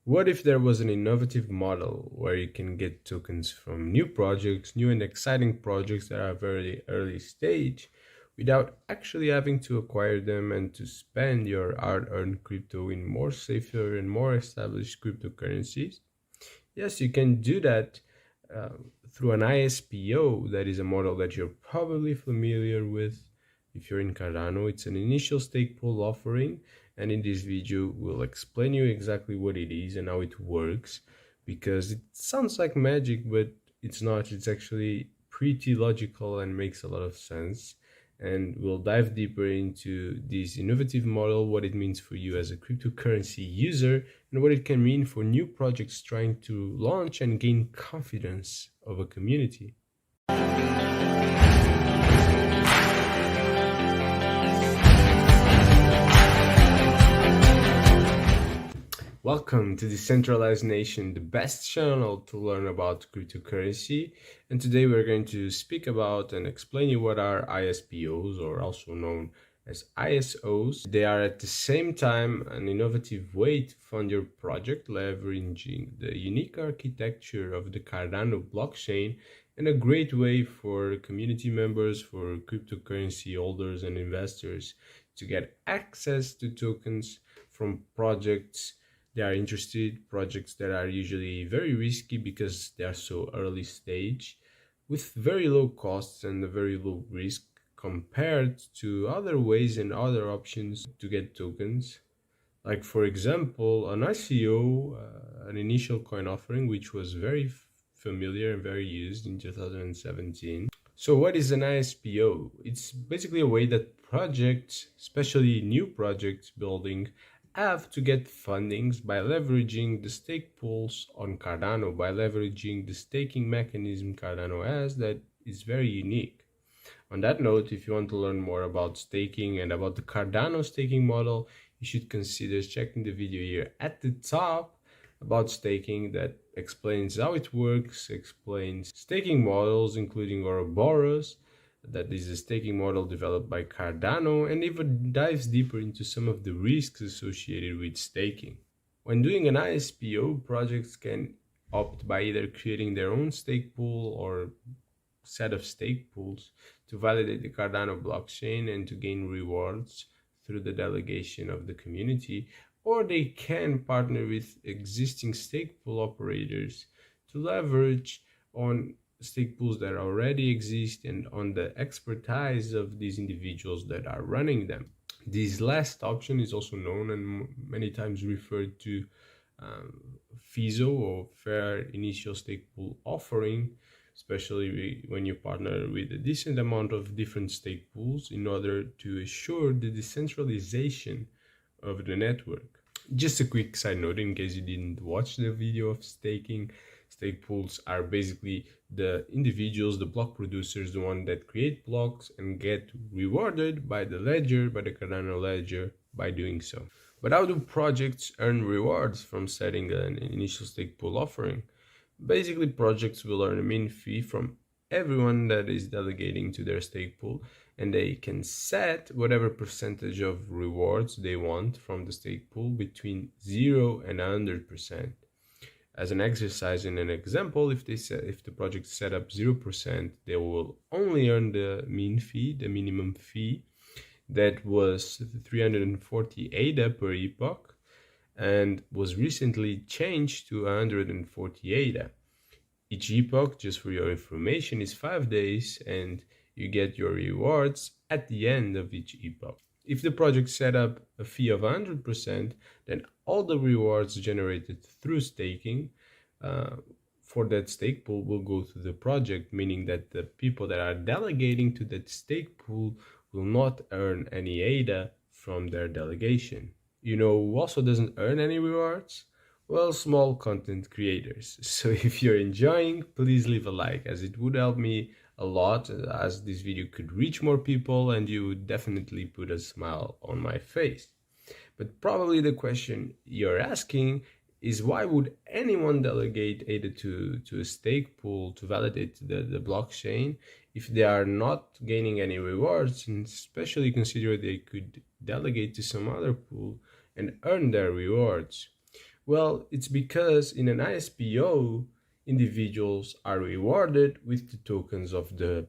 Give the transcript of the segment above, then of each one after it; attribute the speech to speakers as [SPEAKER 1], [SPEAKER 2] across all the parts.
[SPEAKER 1] What if there was an innovative model where you can get tokens from new projects, new and exciting projects that are very early stage, without actually having to acquire them and to spend your hard-earned crypto in more safer and more established cryptocurrencies? Yes, you can do that uh, through an ISPO. That is a model that you're probably familiar with. If you're in Cardano, it's an initial stake pool offering, and in this video we'll explain you exactly what it is and how it works, because it sounds like magic, but it's not. It's actually pretty logical and makes a lot of sense. And we'll dive deeper into this innovative model, what it means for you as a cryptocurrency user, and what it can mean for new projects trying to launch and gain confidence of a community. Welcome to Decentralized Nation, the best channel to learn about cryptocurrency. And today we're going to speak about and explain you what are ISPOs, or also known as ISOs. They are at the same time an innovative way to fund your project, leveraging the unique architecture of the Cardano blockchain, and a great way for community members, for cryptocurrency holders and investors to get access to tokens from projects they are interested, projects that are usually very risky because they are so early stage, with very low costs and a very low risk compared to other ways and other options to get tokens. Like, for example, an ICO, an initial coin offering, which was very familiar and very used in 2017. So what is an ISPO? It's basically a way that projects, especially new projects building, have to get fundings by leveraging the stake pools on Cardano, by leveraging the staking mechanism Cardano has that is very unique. On that note, if you want to learn more about staking and about the Cardano staking model, you should consider checking the video here at the top about staking that explains how it works, explains staking models, including Ouroboros, that is a staking model developed by Cardano, and even dives deeper into some of the risks associated with staking. When doing an ISPO, projects can opt by either creating their own stake pool or set of stake pools to validate the Cardano blockchain and to gain rewards through the delegation of the community, or they can partner with existing stake pool operators to leverage on stake pools that already exist and on the expertise of these individuals that are running them. This last option is also known and many times referred to FISO, or Fair Initial Stake Pool Offering, especially when you partner with a decent amount of different stake pools in order to assure the decentralization of the network. Just a quick side note in case you didn't watch the video of staking. Stake pools are basically the individuals, the block producers, the one that create blocks and get rewarded by the ledger, by the Cardano ledger, by doing so. But how do projects earn rewards from setting an initial stake pool offering? Basically, projects will earn a min fee from everyone that is delegating to their stake pool, and they can set whatever percentage of rewards they want from the stake pool between 0 and 100%. As an exercise in an example, if the project set up 0%, they will only earn the min fee, the minimum fee, that was 340 ADA per epoch, and was recently changed to 140 ADA. Each epoch, just for your information, is 5 days, and you get your rewards at the end of each epoch. If the project set up a fee of 100%, then all the rewards generated through staking for that stake pool will go to the project, meaning that the people that are delegating to that stake pool will not earn any ADA from their delegation. You know who also doesn't earn any rewards? Well, small content creators. So if you're enjoying, please leave a like, as it would help me a lot, as this video could reach more people and you would definitely put a smile on my face. But probably the question you're asking is, why would anyone delegate ADA to a stake pool to validate the blockchain if they are not gaining any rewards, and especially consider they could delegate to some other pool and earn their rewards? Well, it's because in an ISPO, individuals are rewarded with the tokens of the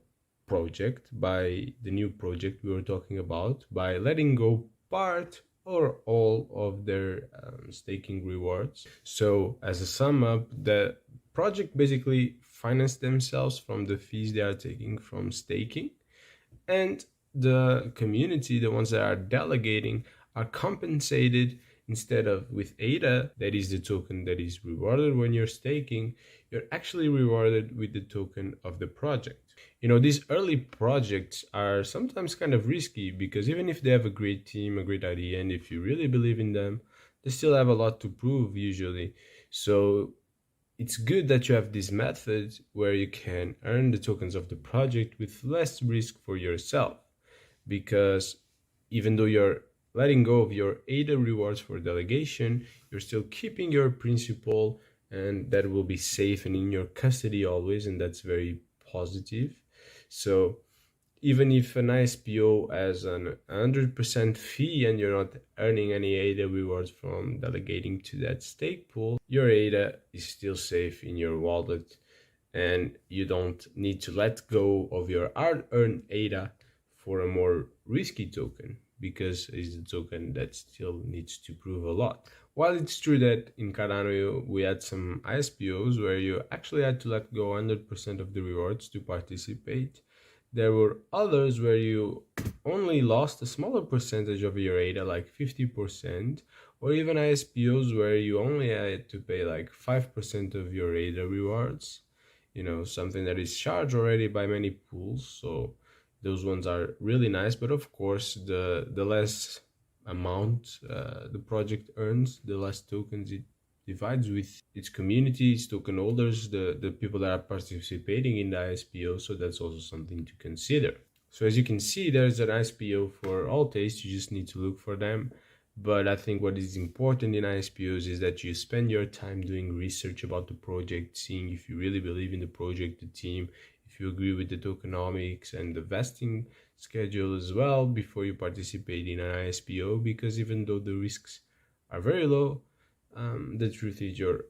[SPEAKER 1] project by the new project we were talking about by letting go part or all of their staking rewards. So, as a sum up, the project basically finance themselves from the fees they are taking from staking, and the community, the ones that are delegating, are compensated. Instead of with ADA, that is the token that is rewarded when you're staking, you're actually rewarded with the token of the project. These early projects are sometimes kind of risky because even if they have a great team, a great idea, and if you really believe in them, they still have a lot to prove usually. So it's good that you have this method where you can earn the tokens of the project with less risk for yourself, because even though you're letting go of your ADA rewards for delegation, you're still keeping your principal, and that will be safe and in your custody always, and that's very positive. So even if an ISPO has an 100% fee and you're not earning any ADA rewards from delegating to that stake pool, your ADA is still safe in your wallet, and you don't need to let go of your hard-earned ADA for a more risky token, because it's a token that still needs to prove a lot. While it's true that in Cardano we had some ISPOs where you actually had to let go 100% of the rewards to participate, there were others where you only lost a smaller percentage of your ADA, like 50%, or even ISPOs where you only had to pay like 5% of your ADA rewards, something that is charged already by many pools. So those ones are really nice, but of course, the less amount the project earns, the less tokens it divides with its community, its token holders, the people that are participating in the ISPO. So that's also something to consider. So as you can see, there's an ISPO for all tastes. You just need to look for them. But I think what is important in ISPOs is that you spend your time doing research about the project, seeing if you really believe in the project, the team, if you agree with the tokenomics and the vesting schedule as well before you participate in an ISPO, because even though the risks are very low, the truth is you're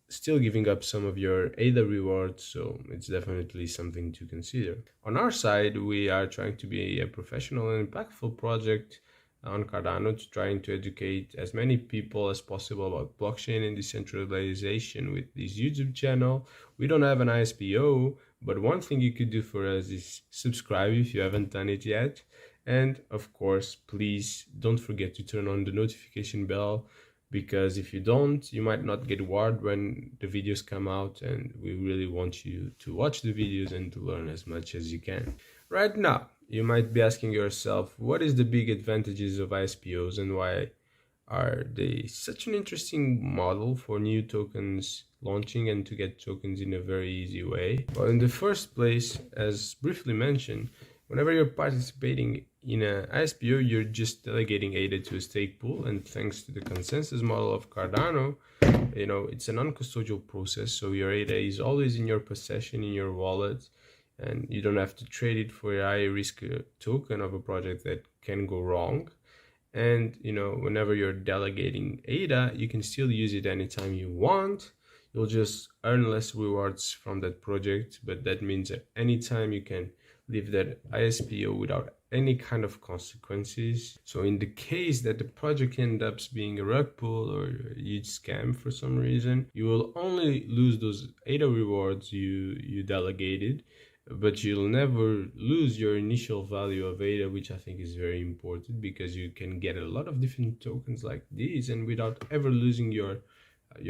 [SPEAKER 1] still giving up some of your ADA rewards, so it's definitely something to consider. On our side, we are trying to be a professional and impactful project on Cardano, to trying to educate as many people as possible about blockchain and decentralization with this YouTube channel. We don't have an ISPO, but one thing you could do for us is subscribe if you haven't done it yet. And of course, please don't forget to turn on the notification bell, because if you don't, you might not get warned when the videos come out, and we really want you to watch the videos and to learn as much as you can. Right now, you might be asking yourself, what is the big advantages of ISPOs and why are they such an interesting model for new tokens launching and to get tokens in a very easy way? Well, in the first place, as briefly mentioned, whenever you're participating in an ISPO, you're just delegating ADA to a stake pool, and thanks to the consensus model of Cardano, it's a non-custodial process, so your ADA is always in your possession, in your wallet, and you don't have to trade it for a high risk token of a project that can go wrong. And whenever you're delegating ADA, you can still use it anytime you want. You'll just earn less rewards from that project, but that means that anytime you can leave that ISPO without any kind of consequences. So in the case that the project ends up being a rug pull or a huge scam for some reason, you will only lose those ADA rewards you delegated, but you'll never lose your initial value of ADA, which I think is very important, because you can get a lot of different tokens like these and without ever losing your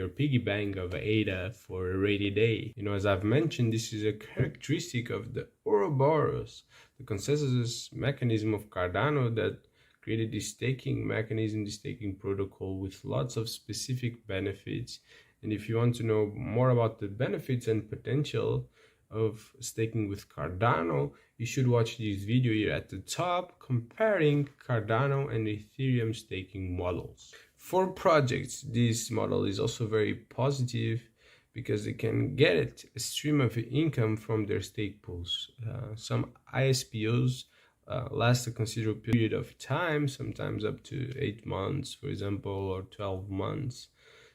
[SPEAKER 1] piggy bank of ADA for a rainy day. As I've mentioned, this is a characteristic of the Ouroboros, the consensus mechanism of Cardano that created this staking mechanism, this staking protocol with lots of specific benefits. And if you want to know more about the benefits and potential of staking with Cardano, you should watch this video here at the top comparing Cardano and Ethereum staking models. For projects, this model is also very positive because they can get a stream of income from their stake pools. Some ISPOs last a considerable period of time, sometimes up to 8 months, for example, or 12 months.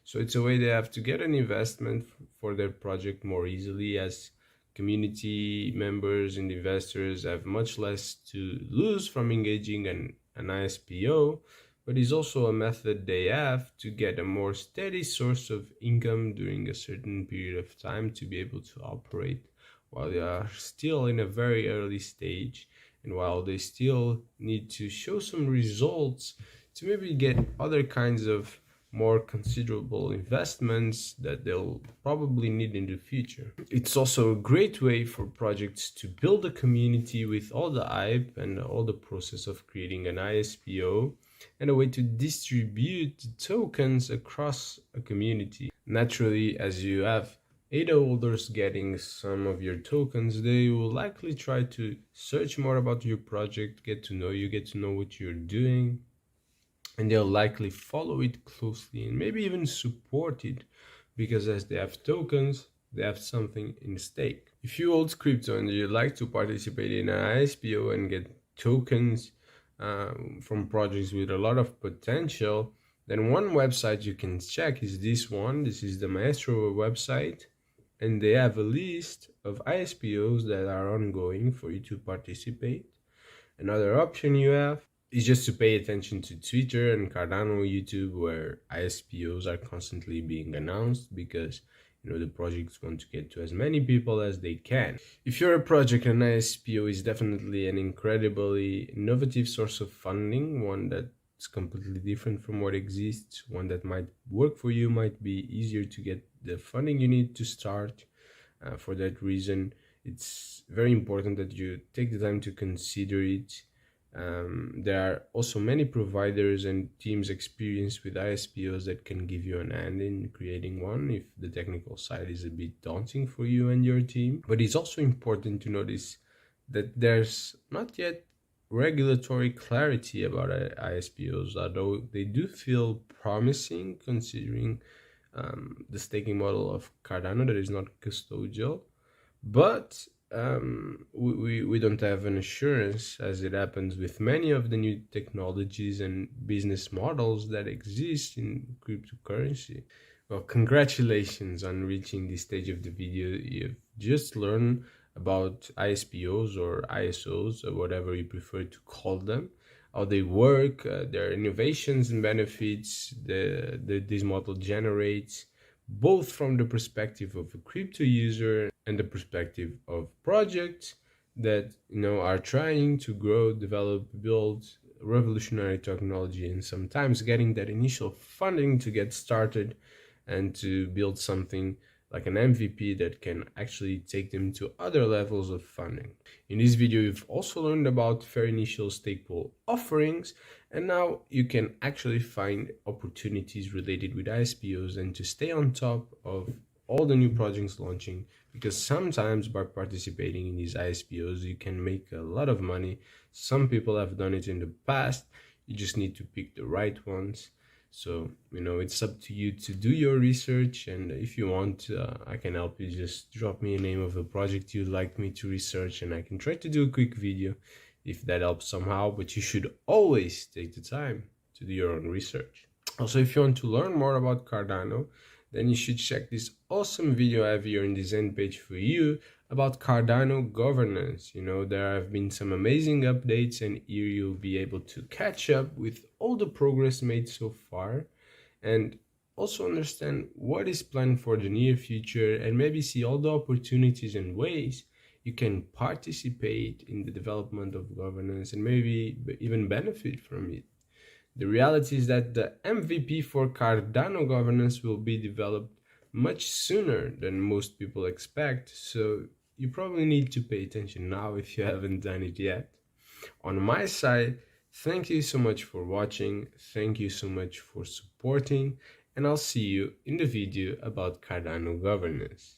[SPEAKER 1] So it's a way they have to get an investment for their project more easily, as community members and investors have much less to lose from engaging an ISPO, but it's also a method they have to get a more steady source of income during a certain period of time to be able to operate while they are still in a very early stage, and while they still need to show some results to maybe get other kinds of more considerable investments that they'll probably need in the future. It's also a great way for projects to build a community with all the hype and all the process of creating an ISPO, and a way to distribute tokens across a community. Naturally, as you have ADA holders getting some of your tokens, they will likely try to search more about your project, get to know you, get to know what you're doing, and they'll likely follow it closely and maybe even support it, because as they have tokens, they have something in stake. If you hold crypto and you'd like to participate in an ISPO and get tokens from projects with a lot of potential, then one website you can check is this one. This is the Maestro website, and they have a list of ISPOs that are ongoing for you to participate. Another option you have is just to pay attention to Twitter and Cardano YouTube, where ISPOs are constantly being announced, because the projects want to get to as many people as they can. If you're a project, an ISPO is definitely an incredibly innovative source of funding, one that's completely different from what exists, one that might work for you, might be easier to get the funding you need to start. For that reason, it's very important that you take the time to consider it. There are also many providers and teams experienced with ISPOs that can give you an hand in creating one if the technical side is a bit daunting for you and your team. But it's also important to notice that there's not yet regulatory clarity about ISPOs, although they do feel promising considering the staking model of Cardano that is not custodial. But we don't have an assurance, as it happens with many of the new technologies and business models that exist in cryptocurrency. Well, congratulations on reaching this stage of the video. You've just learned about ISPOs or ISOs, or whatever you prefer to call them, how they work, their innovations and benefits this model generates, both from the perspective of a crypto user and the perspective of projects that are trying to grow, develop, build revolutionary technology, and sometimes getting that initial funding to get started and to build something like an MVP that can actually take them to other levels of funding. In this video, you've also learned about fair initial Stakepool offerings, and now you can actually find opportunities related with ISPOs and to stay on top of all the new projects launching, because sometimes by participating in these ISPOs, you can make a lot of money. Some people have done it in the past. You just need to pick the right ones. So, it's up to you to do your research, and if you want, I can help you. Just drop me a name of a project you'd like me to research, and I can try to do a quick video if that helps somehow, but you should always take the time to do your own research. Also, if you want to learn more about Cardano, then you should check this awesome video I have here in this end page for you about Cardano governance. There have been some amazing updates, and here you'll be able to catch up with all the progress made so far, and also understand what is planned for the near future, and maybe see all the opportunities and ways you can participate in the development of governance and maybe even benefit from it. The reality is that the MVP for Cardano governance will be developed much sooner than most people expect, so you probably need to pay attention now if you haven't done it yet. On my side, thank you so much for watching, thank you so much for supporting, and I'll see you in the video about Cardano governance.